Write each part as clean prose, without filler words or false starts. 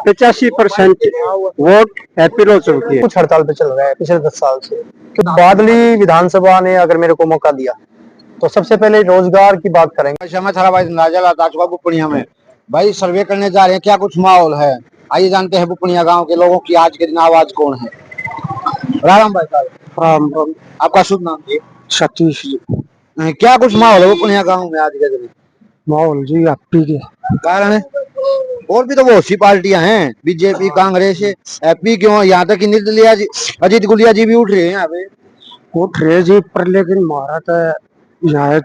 85% vote happy लोचन की है। कुछ हड़ताल पे चल रहा है पिछले 10 साल से। तो बादली विधानसभा ने अगर मेरे को मौका दिया तो सबसे पहले रोजगार की बात करेंगे। बुपनिया में भाई सर्वे करने जा रहे हैं, क्या कुछ माहौल है, आइए जानते हैं बुपनिया गांव के लोगों की आज के दिन आवाज कौन है। राम भाई साहब। राम। आपका शुभ नाम जी? सतीश जी। क्या कुछ माहौल है बुपनिया गांव में आज के दिन? माहौल जी हैप्पी के कारण है, और भी तो बहुत सी पार्टियां हैं, बीजेपी, कांग्रेस, एपी, क्यों यहाँ तक कि निर्दलीय अजीत गुलिया जी भी उठ रहे हैं यहाँ पे। उठ रहे जी, पर लेकिन हमारा तो यहाँ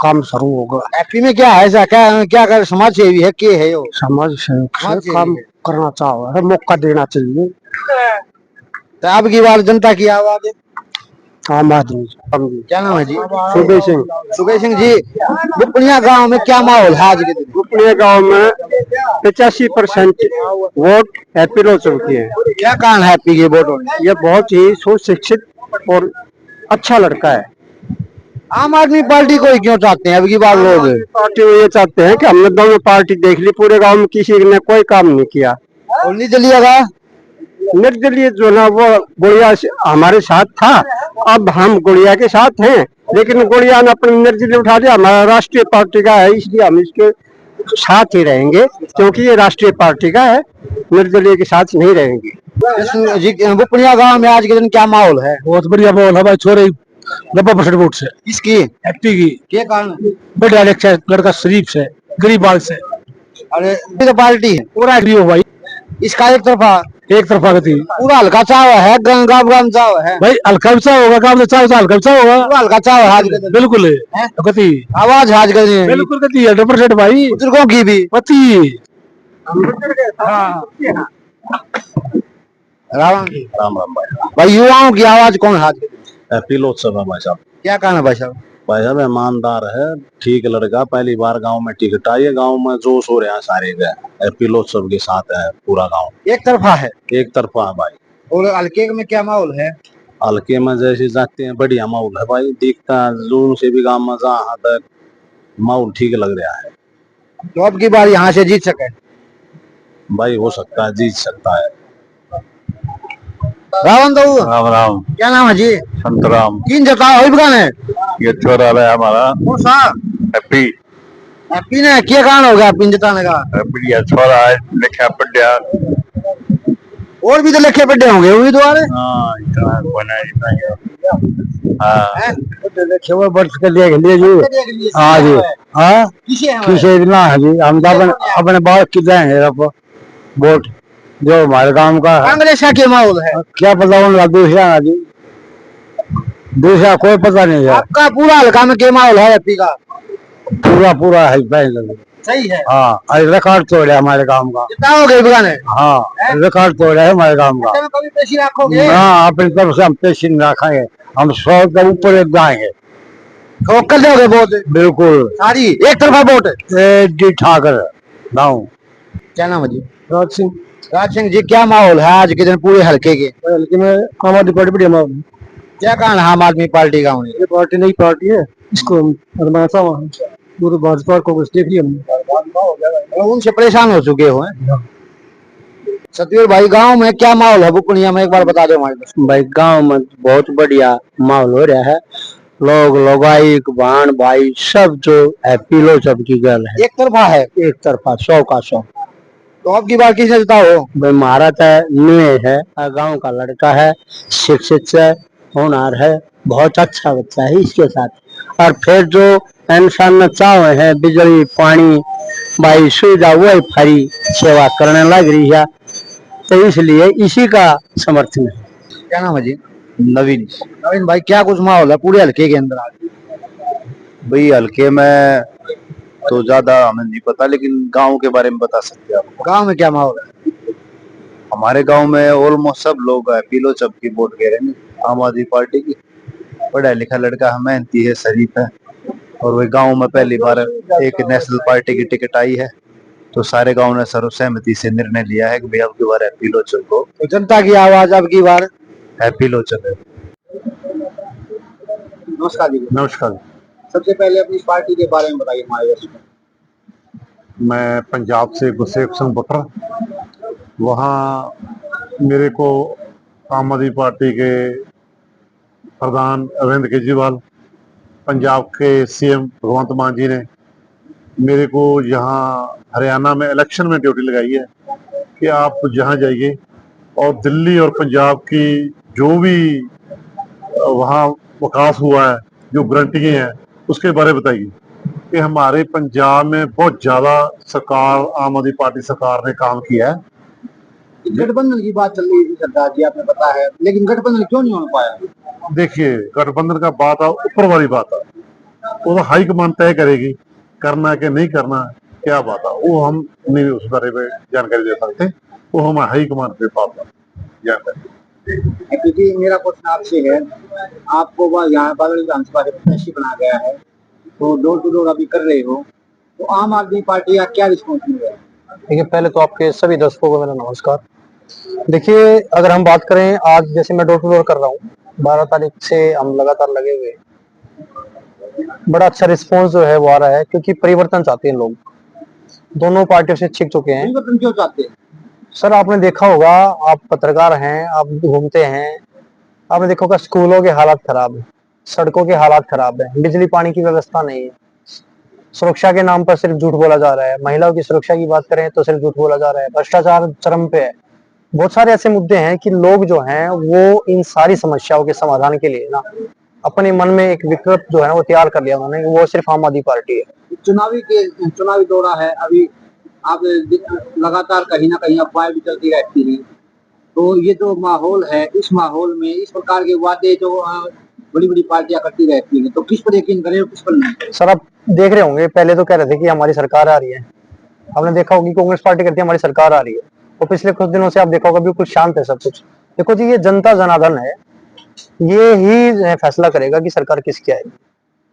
काम शुरू होगा। एपी में क्या है ऐसा, क्या क्या कर समाज सेवी है, के है वो समाज से काम करना चाहो है, मौका देना चाहिए। तो अब की बार जनता की आवाज है आम आदमी। क्या नाम है जी? सुबह सिंह। सुबह सिंह जी, बुपनिया गांव में क्या माहौल है आज के दिन? बुपनिया गांव में 85% वोट हैप्पी लोचन की है। क्या कारण है हैप्पी के वोट होने? ये बहुत ही सुशिक्षित और अच्छा लड़का है। आम आदमी पार्टी को ही क्यों चाहते हैं अब की बार लोग? पार्टी ये चाहते हैं कि हमने दोनों पार्टी देख ली, पूरे गांव में किसी ने कोई काम नहीं किया। और निर्दलीय का? निर्दलीय जो ना वो गुड़िया हमारे साथ था, अब हम गुड़िया के साथ हैं, लेकिन गुड़िया ने अपनी निर्दलीय उठा दिया। हमारा राष्ट्रीय पार्टी का है, इसलिए हम इसके साथ ही रहेंगे, क्योंकि ये राष्ट्रीय पार्टी का है, निर्दलीय के साथ नहीं रहेंगे। बुपनिया गांव में आज के दिन क्या माहौल है? बहुत बढ़िया माहौल है भाई, छोरे 90% वोट से। इसकी हैप्पी की क्या कारण? बढ़िया लड़का, शरीफ से, गरीब बाल से। अरे तो पार्टी है पूरा एग्री हो भाई, इसका एक तरफा गति। पूरा हल्का चाव है, गांव चाव है भाई, हल्का चाव होगा, काम तो चाव हल्का चाव होगा, पूरा हल्का चाव है आज बिल्कुल गति, आवाज आज गए बिल्कुल गति 100% भाई, बुजुर्गों की भी पति। राम राम राम भाई, युवाओं की आवाज कौन है आज? हैप्पी लोचन भाई साहब। क्या कहना भाई साहब? भाई साहब ईमानदार है, ठीक लड़का, पहली बार गांव में टिकट आई है, गांव में जोश हो रहे हैं सारे गए, हैप्पी लोचन के साथ है पूरा गांव। एक तरफा है? एक तरफा है भाई। और हल्के में क्या माहौल है? हल्के में जैसे जाते हैं बढ़िया माहौल है भाई, दिखता है जोर से भी, गांव में जहाँ तक माहौल ठीक लग रहा है। तो अब की बार यहाँ से जीत सके भाई? हो सकता है, जीत सकता है। रावण तो राम राम। क्या नाम है जी? संतराम। किन जताओ है ये छोरा है हमारा हैप्पी। हैप्पी ने क्या कारण हो गया पिन जताने का? बढ़िया छोरा है, लिखा पढ़िया। और भी तो लिखे पढ़े होंगे उम्मीदवार। हाँ इतना बना लिखे हुए वर्ष के लिए जी। हाँ जी, हाँ किसे ना है जी, हम अपने बात की देंगे वोट जो हमारे काम का है। कांग्रेस का क्या माहौल है? क्या पता उनका दूसरा जी, दूसरा कोई पता नहीं है। आपका पूरा हल्का में क्या माहौल है हैप्पी का? पूरा है सही है। हाँ, रिकॉर्ड तोड़ है हमारे काम का। जिताओगे बुलाने? हाँ, रिकॉर्ड तोड़ है हमारे काम का। कभी पेशी रखोगे? हाँ, अपनी तरफ से हम पेशी नहीं रखेंगे, हम 100 के ऊपर जाएंगे। कर दोगे वोट? बिल्कुल सारी एक तरफा वोट? जी ठाकर गाँव। क्या नाम है जी? राज सिंह। राज सिंह जी, क्या माहौल है आज के दिन पूरे हल्के के? हल्के में आम आदमी पार्टी बढ़िया माहौल। क्या कारण है आम आदमी पार्टी का होने? ये पार्टी नई पार्टी है, इसको पूरे भाजपा कांग्रेस देख लिया हमने, उनसे परेशान हो चुके हो हैं। सतवीर भाई, गांव में क्या माहौल है बुपनिया में, एक बार बता दो हमारे पास। भाई गांव में बहुत बढ़िया माहौल हो रहा है, लोग लगाई भाण भाई सब जो हैप्पी लो सबकी गल है। एक तरफा है? एक तरफा 100 का 100। तो अब की बार किसने जिताओ? भाई महाराज है, गांव का लड़का है, शिक्षित है, होनहार है, बहुत अच्छा बच्चा है इसके साथ। और फिर जो इंसान चाहे है बिजली पानी भाई सुविधा वही फ्री सेवा करने लग रही है, तो इसलिए इसी का समर्थन है। क्या नाम है जी? नवीन। नवीन भाई, क्या कुछ माहौल है पूरे हल्के के अंदर आज? भाई हल्के में तो ज्यादा हमें नहीं पता, लेकिन गांव के बारे में बता सकते हैं आपको। गांव में क्या माहौल है? हमारे गांव में ऑलमोस्ट सब लोग हैप्पी लोचन की वोट दे रहे हैं, आम आदमी पार्टी की। पढ़ा लिखा लड़का है, मेहनती है, शरीफ है, और वही गांव में पहली बार एक नेशनल पार्टी की टिकट आई है, तो सारे गांव ने सर्वसहमति से निर्णय लिया है कि भाई अब की बार हैप्पी लोचन को। तो जनता की आवाज अब की बार हैप्पी लोचन है। नमस्कार जी। नमस्कार। सबसे पहले अपनी पार्टी के बारे में बताइए हमारे। मैं पंजाब से गुरसेवक सिंह बुटर। वहाँ मेरे को आम आदमी पार्टी के प्रधान अरविंद केजरीवाल, पंजाब के सीएम भगवंत मान जी ने मेरे को यहाँ हरियाणा में इलेक्शन में ड्यूटी लगाई है कि आप जहाँ जाइए और दिल्ली और पंजाब की जो भी वहाँ विकास हुआ है, जो गारंटी हैं, उसके बारे में बताइए कि हमारे पंजाब में बहुत ज्यादा सरकार, आम आदमी पार्टी सरकार ने काम किया है। गठबंधन की बात चल रही थी सरदार जी, आपने पता है, लेकिन गठबंधन क्यों नहीं हो पाया? देखिए, गठबंधन का बात है, ऊपर वाली बात है, वो तो हाईकमान तय करेगी करना है कि नहीं करना है, क्या बात है, वो हम नहीं उस बारे में जानकारी दे सकते, वो हम हाईकमान पे बात है जानकारी। क्योंकि मेरा क्वेश्चन आपसे है, आपको यहाँ बादल विधानसभा से प्रत्याशी बनाया गया है, तो डोर टू डोर अभी कर रहे हो, तो आम आदमी पार्टी का क्या रिस्पॉन्स मिल रहा है? देखिए, पहले तो आपके सभी दर्शकों को मेरा नमस्कार। देखिए, अगर हम बात करें, आज जैसे मैं डोर टू डोर कर रहा हूँ, 12 तारीख से हम लगातार लगे हुए, बड़ा अच्छा रिस्पॉन्स जो है वो आ रहा है, क्योंकि परिवर्तन चाहते हैं लोग, दोनों पार्टियों से छिक चुके हैं। परिवर्तन क्यों चाहते हैं? सर, आपने देखा होगा, आप पत्रकार हैं, आप घूमते हैं, आपने देखा होगा स्कूलों के हालात खराब है, सड़कों के हालात खराब है, बिजली पानी की व्यवस्था नहीं है, सुरक्षा के नाम पर सिर्फ झूठ बोला जा रहा है, महिलाओं की सुरक्षा की बात करें तो सिर्फ झूठ बोला जा रहा है, भ्रष्टाचार चरम पे है। बहुत सारे ऐसे मुद्दे हैं कि लोग जो हैं वो इन सारी समस्याओं के समाधान के लिए ना अपने मन में एक विकल्प जो है वो तैयार कर लिया उन्होंने, वो सिर्फ आम आदमी पार्टी है। चुनावी दौरा है अभी, आप लगातार कहीं ना कहीं अफवाहें भी चलती रहती हैं, तो ये जो माहौल है, इस माहौल में इस प्रकार के वादे जो बड़ी बड़ी पार्टियां करती रहती हैं, तो किस पर यकीन करें और किस पर नहीं? सर, आप देख रहे होंगे, पहले तो कह रहे थे कि हमारी सरकार आ रही है, आपने देखा होगी कांग्रेस पार्टी कहती है हमारी सरकार आ रही है, और पिछले कुछ दिनों से आप देखा होगा बिल्कुल शांत है सब कुछ। देखो जी, ये जनता जनार्दन है, ये ही फैसला करेगा कि सरकार किसकी आएगी।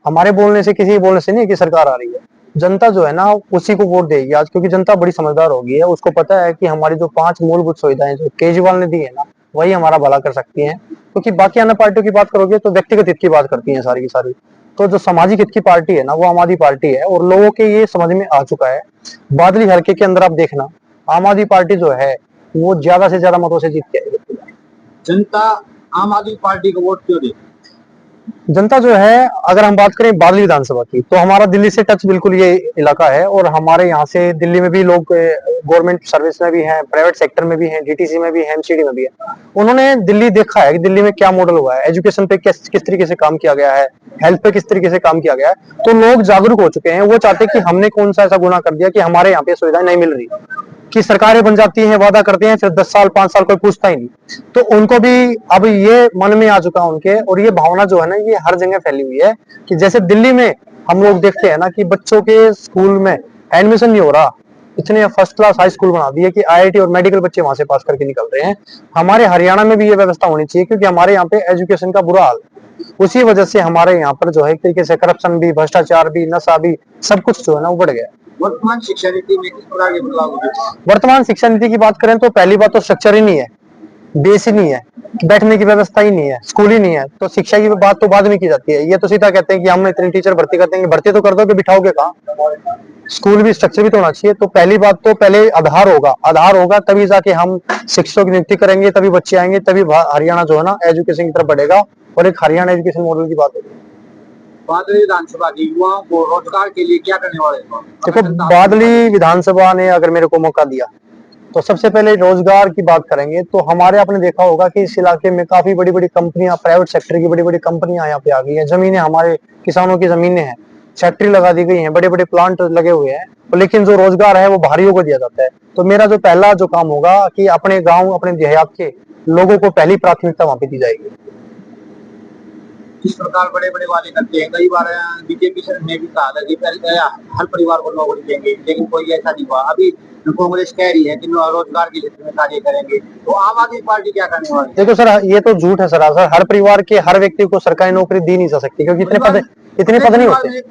हमारे बोलने से, किसी बोलने से नहीं कि सरकार आ रही है, जनता जो है ना उसी को वोट देगी आज, क्योंकि जनता बड़ी समझदार हो गई है, उसको पता है कि हमारी जो 5 मूलभूत सुविधाएं जो केजरीवाल ने दी है ना, वही हमारा भला कर सकती हैं। क्योंकि बाकी अन्य पार्टियों की बात करोगे तो व्यक्तिगत हित की बात करती हैं सारी की सारी, तो जो सामाजिक हित की पार्टी है ना वो आम आदमी पार्टी है, और लोगों के ये समझ में आ चुका है। बादली हल्के के अंदर आप देखना, आम आदमी पार्टी जो है वो ज्यादा से ज्यादा मतों से जीत के आएगी। जनता आम आदमी पार्टी को वोट क्यों दे? जनता जो है, अगर हम बात करें बादली विधानसभा की, तो हमारा दिल्ली से टच बिल्कुल ये इलाका है, और हमारे यहाँ से दिल्ली में भी लोग गवर्नमेंट सर्विस में भी हैं, प्राइवेट सेक्टर में भी हैं, डीटीसी में भी हैं, एमसीडी में भी है। उन्होंने दिल्ली देखा है कि दिल्ली में क्या मॉडल हुआ है, एजुकेशन पे किस तरीके से काम किया गया है, हेल्थ पे किस तरीके से काम किया गया है, तो लोग जागरूक हो चुके हैं। वो चाहते हैं कि हमने कौन सा ऐसा गुनाह कर दिया कि हमारे यहाँ पे सुविधाएं नहीं मिल रही, कि सरकारें बन जाती हैं, वादा करते हैं, फिर 10 साल 5 साल कोई पूछता ही नहीं। तो उनको भी अब ये मन में आ चुका है उनके, और ये भावना जो है ना ये हर जगह फैली हुई है, कि जैसे दिल्ली में हम लोग देखते हैं ना कि बच्चों के स्कूल में एडमिशन नहीं हो रहा, इतने फर्स्ट क्लास हाई स्कूल बना दिए कि आईआईटी और मेडिकल बच्चे वहां से पास करके निकल रहे हैं। हमारे हरियाणा में भी ये व्यवस्था होनी चाहिए, क्योंकि हमारे यहाँ पे एजुकेशन का बुरा हाल है। उसी वजह से हमारे यहाँ पर जो है एक तरीके से करप्शन भी, भ्रष्टाचार भी, नशा भी, सब कुछ जो है ना वो बढ़ गया। वर्तमान शिक्षा नीति में किस प्रकार के बदलाव हुए? वर्तमान शिक्षा नीति की बात करें तो पहली बात तो स्ट्रक्चर ही नहीं है, बेस ही नहीं है, बैठने की व्यवस्था ही नहीं है, स्कूल ही नहीं है, तो शिक्षा की बात तो बाद में की जाती है। ये तो सीधा कहते हैं कि हम इतने टीचर भर्ती कर देंगे, भर्ती तो कर दो कि बिठाओगे कहाँ? स्कूल भी, स्ट्रक्चर भी तो होना चाहिए। तो पहली बात तो पहले आधार होगा तभी जाके हम शिक्षकों की नियुक्ति करेंगे, तभी बच्चे आएंगे, तभी हरियाणा जो है ना एजुकेशन की तरफ बढ़ेगा, और एक हरियाणा एजुकेशन मॉडल की बात होगी। बादली विधानसभा की युवाओं को रोजगार के लिए क्या करने वाले हैं? देखो, बादली विधानसभा ने अगर मेरे को मौका दिया तो सबसे पहले रोजगार की बात करेंगे, तो हमारे आपने देखा होगा कि इस इलाके में काफी बड़ी बड़ी कंपनियां, प्राइवेट सेक्टर की बड़ी बड़ी कंपनियां यहाँ पे आ गई हैं, जमीनें, हमारे किसानों की जमीनें हैं, फैक्ट्री लगा दी गई है, बड़े बड़े प्लांट लगे हुए हैं, लेकिन जो रोजगार है वो बाहरियों को दिया जाता है। तो मेरा जो पहला जो काम होगा कि अपने गाँव, अपने देहात के लोगों को पहली प्राथमिकता वहां पे दी जाएगी। किस प्रकार बड़े बड़े वादे करते हैं, कई बार बीजेपी ने भी कहा था कि हर परिवार को नौकरी देंगे, लेकिन कोई ऐसा नहीं हुआ। अभी कांग्रेस कह रही है कि रोजगार के क्षेत्र में कार्य करेंगे, तो आम आदमी पार्टी क्या करने वाली है? देखो सर, ये तो झूठ है सरासर, हर परिवार के हर व्यक्ति को सरकारी नौकरी दी नहीं जा सकती, क्योंकि इतने पद नहीं होते। एक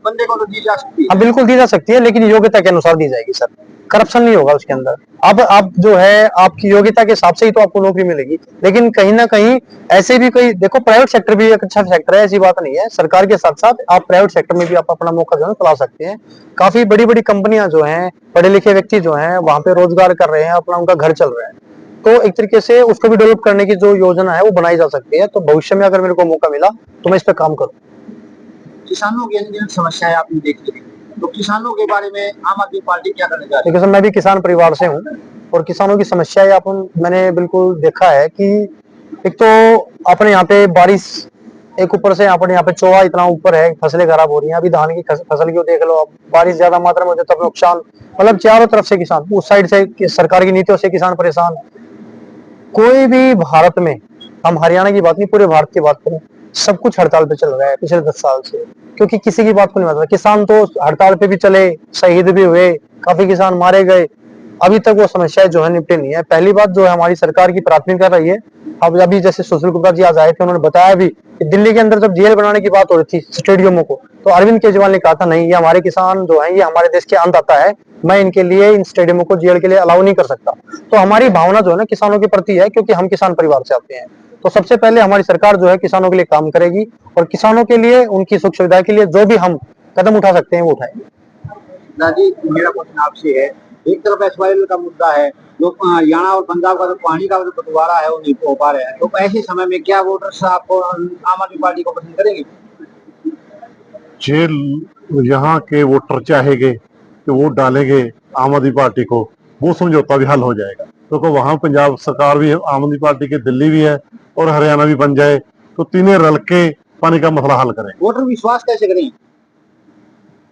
बंदे को तो दी जा सकती है। हाँ बिल्कुल दी जा सकती है, लेकिन योग्यता के अनुसार दी जाएगी सर, करप्शन नहीं होगा उसके अंदर। अब आप जो है आपकी योग्यता के हिसाब से ही तो आपको नौकरी मिलेगी, लेकिन कहीं ना कहीं ऐसे भी कई देखो, प्राइवेट सेक्टर भी एक अच्छा सेक्टर है, ऐसी बात नहीं है। सरकार के साथ साथ आप प्राइवेट सेक्टर में भी आप अपना मौका जो है तला सकते हैं। काफी बड़ी बड़ी कंपनियां जो हैं, पढ़े लिखे व्यक्ति जो हैं वहां पे रोजगार कर रहे हैं, अपना उनका घर चल रहा है। तो एक तरीके से उसको भी डेवलप करने की जो योजना है वो बनाई जा सकती है। तो भविष्य में अगर मेरे को मौका मिला तो मैं इस पर काम करूँ। किसानों की अनगिनत समस्याएं आपने देखी, तो किसानों के बारे में आम आदमी पार्टी क्या करने जा रही है? देखिए सर, मैं भी किसान परिवार से हूँ और किसानों की समस्याएं मैंने बिल्कुल देखा है कि एक तो अपने यहाँ पे बारिश, एक ऊपर से अपने यहाँ पे चोआ इतना ऊपर है, फसलें खराब हो रही हैं। अभी धान की फसल की देख लो आप, बारिश ज्यादा मात्रा में हो जाए तो नुकसान, मतलब चारों तरफ से किसान, उस साइड से सरकार की नीतियों से किसान परेशान। कोई भी भारत में, हम हरियाणा की बात नहीं पूरे भारत की बात करें, सब कुछ हड़ताल पे चल रहा है पिछले 10 साल से, क्योंकि किसी की बात को नहीं मानता। किसान तो हड़ताल पे भी चले, शहीद भी हुए, काफी किसान मारे गए, अभी तक वो समस्याएं जो है निपटे नहीं है। पहली बात जो है हमारी सरकार की प्राथमिकता रही है। अब अभी जैसे सुशील कुमार जी आज आए थे, उन्होंने बताया भी कि दिल्ली के अंदर जब जेल बनाने की बात हो रही थी स्टेडियमों को, तो अरविंद केजरीवाल ने कहा था नहीं, ये हमारे किसान जो है ये हमारे देश के अन्नदाता है, मैं इनके लिए इन स्टेडियमों को जेल के लिए अलाउ नहीं कर सकता। तो हमारी भावना जो है ना किसानों के प्रति है, क्योंकि हम किसान परिवार से आते हैं। तो सबसे पहले हमारी सरकार जो है किसानों के लिए काम करेगी और किसानों के लिए, उनकी सुख सुविधा के लिए जो भी हम कदम उठा सकते हैं वो उठाएंगे। दादी, मेरा क्वेश्चन आपसे है, एक तरफ एसवाईएल का मुद्दा है, जो हरियाणा और पंजाब का जो पानी का जो बंटवारा है वो नहीं हो पा रहा है, तो ऐसे समय में क्या वोटर्स आपको आम आदमी पार्टी को पसंद करेंगे? जेल यहाँ के वोटर चाहेंगे कि वोट डालेंगे आम आदमी पार्टी को, वो समझौता भी हल हो जाएगा। क्योंकि तो वहां पंजाब सरकार भी है आम आदमी पार्टी की, दिल्ली भी है और हरियाणा भी बन जाए, तो तीनों रल के पानी का मसला हल करें। वोटर विश्वास कैसे करें?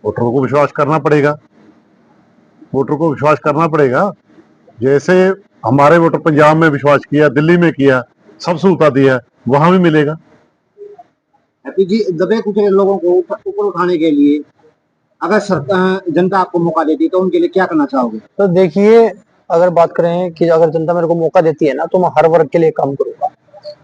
वोटरों को विश्वास करना पड़ेगा, वोटर को विश्वास करना पड़ेगा। जैसे हमारे वोटर पंजाब में विश्वास किया, दिल्ली में किया, सब सहूलत दिया, वहां भी मिलेगा। जी, दबे कुचले लोगों को ऊपर उठाने के लिए अगर सरकार, जनता आपको मौका देती तो उनके लिए क्या करना चाहोगे? तो देखिए, अगर बात करें कि अगर जनता मेरे को मौका देती है ना, तो मैं हर वर्ग के लिए काम करूंगा।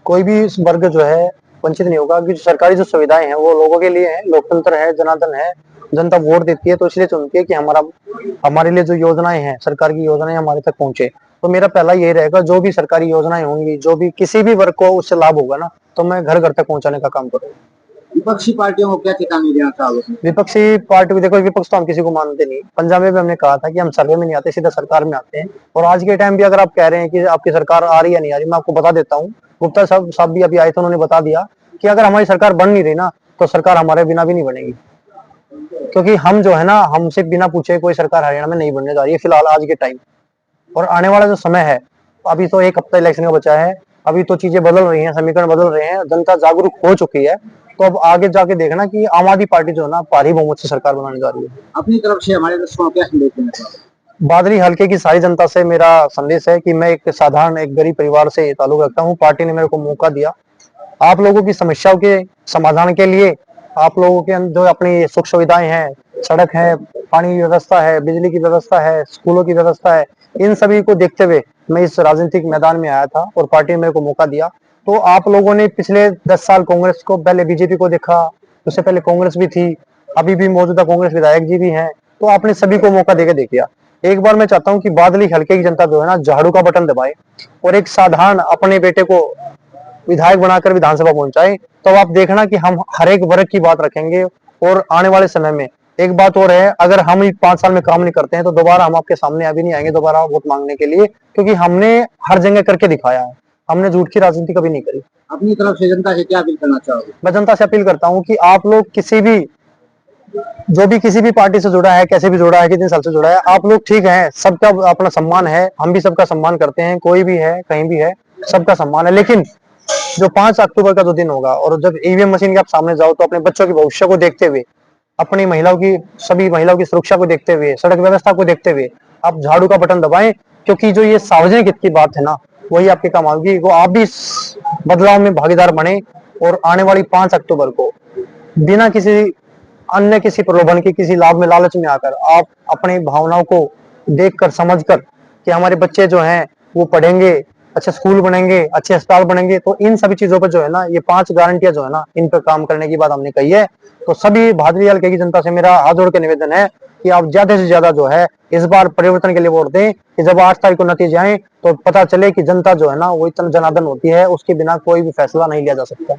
कोई भी वर्ग जो है वंचित नहीं होगा, क्योंकि सरकारी जो सुविधाएं हैं वो लोगों के लिए है, लोकतंत्र है, जनार्दन है। जनता वोट देती है तो इसलिए चुनती है कि हमारे लिए जो योजनाएं हैं, सरकार की योजनाएं हमारे तक पहुंचे। तो मेरा पहला यही रहेगा, जो भी सरकारी योजनाएं होंगी, जो भी किसी भी वर्ग को उससे लाभ होगा ना, तो मैं घर घर तक पहुंचाने का काम करूंगा। विपक्षी पार्टियों को क्या चेतावनी देना चाहोगे? विपक्षी पार्टी, देखो विपक्ष तो हम किसी को मानते नहीं। पंजाब में भी हमने कहा था कि हम सर्वे में नहीं आते, सीधा सरकार में आते हैं। और आज के टाइम भी अगर आप कह रहे हैं कि आपकी सरकार आ रही है नहीं आ रही, मैं आपको बता देता हूँ, गुप्ता साहब भी अभी आए थे, उन्होंने बता दिया कि अगर हमारी सरकार बन नहीं रही ना, तो सरकार हमारे बिना भी नहीं बनेगी। क्योंकि हम जो है ना, हमसे बिना पूछे कोई सरकार हरियाणा में नहीं बनने जा रही है फिलहाल आज के टाइम। और आने वाला जो समय है, अभी तो 1 हफ्ता इलेक्शन का बचा है, अभी तो चीजें बदल रही हैं, समीकरण बदल रहे हैं, जनता जागरूक हो चुकी है। तो अब आगे जाके देखना कि आम आदमी पार्टी जो है ना भारी बहुमत से सरकार बनाने जा रही है। अपनी तरफ से हमारे दर्शकों को क्या संदेश देना चाहोगे? बादली हल्के की सारी जनता से मेरा संदेश है कि मैं एक साधारण, एक गरीब परिवार से ताल्लुक रखता हूँ। पार्टी ने मेरे को मौका दिया, आप लोगों की समस्याओं के समाधान के लिए, आप लोगों के जो अपनी सुख सुविधाएं हैं, सड़क है, पानी की व्यवस्था है, बिजली की व्यवस्था है, स्कूलों की व्यवस्था है, इन सभी को देखते हुए मैं इस राजनीतिक मैदान में आया था और पार्टी ने मेरे को मौका दिया। तो आप लोगों ने पिछले 10 साल कांग्रेस को, पहले बीजेपी को देखा, उससे पहले कांग्रेस भी थी, अभी भी मौजूदा कांग्रेस विधायक जी भी हैं, तो आपने सभी को मौका देके देखिया। एक बार मैं चाहता हूँ कि बादली हल्के की जनता जो है ना, झाड़ू का बटन दबाए और एक साधारण अपने बेटे को विधायक बनाकर विधानसभा पहुंचाए। तो आप देखना कि हम हर एक वर्ग की बात रखेंगे। और आने वाले समय में एक बात और है, अगर हम 5 साल में काम नहीं करते हैं तो दोबारा हम आपके सामने अभी नहीं आएंगे दोबारा वोट मांगने के लिए, क्योंकि हमने हर जगह करके दिखाया है, हमने झूठ की राजनीति कभी नहीं करी। अपनी तरफ से जनता से क्या अपील करना चाहोगे? मैं जनता से अपील करता हूँ कि आप लोग जो भी किसी भी पार्टी से जुड़ा है, कैसे भी जुड़ा है, कितने साल से जुड़ा है, आप लोग ठीक है, सबका अपना सम्मान है, हम भी सबका सम्मान करते हैं, कोई भी है कहीं भी है, सबका सम्मान है। लेकिन जो 5 अक्टूबर का जो दिन होगा और जब ईवीएम मशीन के आप सामने जाओ, तो अपने बच्चों के भविष्य को देखते हुए, अपनी सभी महिलाओं की सुरक्षा को देखते हुए, सड़क व्यवस्था को देखते हुए आप झाड़ू का बटन दबाएं, क्योंकि जो ये सार्वजनिक हित की बात है ना, वही आपके काम आएगी। वो आप भी इस बदलाव में भागीदार बने और आने वाली 5 अक्टूबर को बिना किसी प्रलोभन की, किसी लाभ में, लालच में आकर, आप अपनी भावनाओं को देखकर, समझकर कि हमारे बच्चे जो हैं वो पढ़ेंगे, अच्छे स्कूल बनेंगे, अच्छे अस्पताल बनेंगे, तो इन सभी चीजों पर जो है ना, ये 5 गारंटियां जो है ना, इन पर काम करने की बात हमने कही है। तो सभी भादरी हल्के की जनता से मेरा हाथ जोड़ के निवेदन है कि आप ज्यादा से ज्यादा जो है इस बार परिवर्तन के लिए वोट दें, कि जब 8 तारीख को नतीजे आए तो पता चले कि जनता जो है ना वो इतना जनार्दन होती है, उसके बिना कोई भी फैसला नहीं लिया जा सकता।